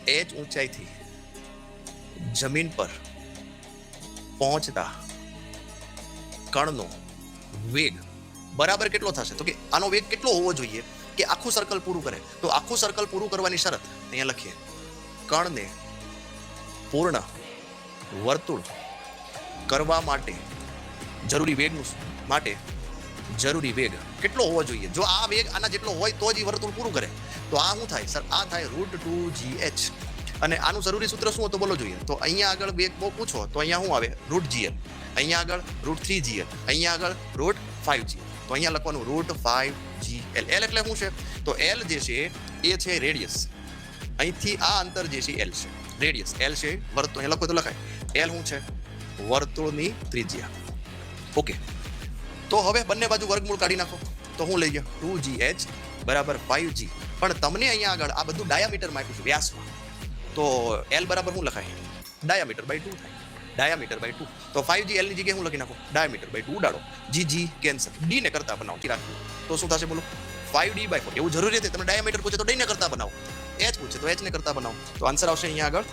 h ઊંચાઈથી જમીન પર પહોંચતા કણનો વેગ બરાબર કેટલો થશે? તો કે આનો વેગ કેટલો હોવો જોઈએ કે આખું સર્કલ પૂરું કરે? તો આખું સર્કલ પૂરું કરવાની શરત અહીંયા લખીએ, કણને પૂર્ણ વર્તુળ કરવા માટે જરૂરી વેગનું માટે જરૂરી વેગ કેટલો હોવો જોઈએ? જો આ વેગ આના જેટલો હોય તો જ વર્તુળ પૂરું કરે. તો આ શું થાય સર? આ થાય √2gh. અને આનું જરૂરી સૂત્ર શું હતું બોલો જોઈએ? તો અહીંયા આગળ વેગ બહુ પૂછો તો અહીંયા શું આવે? √gl. અહીંયા આગળ √3gl. અહીંયા આગળ √5gl. તો અહીંયા લખવાનું √5gl. l એટલે શું છે? તો l જે છે એ છે રેડિયસ. અહીંથી આ અંતર જે છે l છે રેડિયસ. l છે વર્તુળ. અહીંયા લખો તો લખાય l શું છે? વર્તુળની ત્રિજ્યા. ઓકે, તો હવે બંને બાજુ વર્ગમૂળ કાઢી નાખો. તો હું લઈ ગયો 2gh બરાબર 5g. પણ તમને અહીંયા આગળ આ બધું ડાયામીટરમાં આપ્યું છે, વ્યાસમાં. તો l બરાબર શું લખાય? ડાયામીટર બાય 2 થાય. Diameter by 2. તો 5g l ની જગ્યાએ શું લખી નાખો? ડાયામીટર બાય 2 ઉડાડો. g cancel. d ને કરતા બનાવો રાખજો. તો શું થશે બોલો? 5d/4. એવું જરૂરી નથી તમે ડાયામીટર પૂછે તો d ને કરતા બનાવો, h પૂછે તો h ને કરતા બનાવો. તો આન્સર આવશે અહીંયા આગળ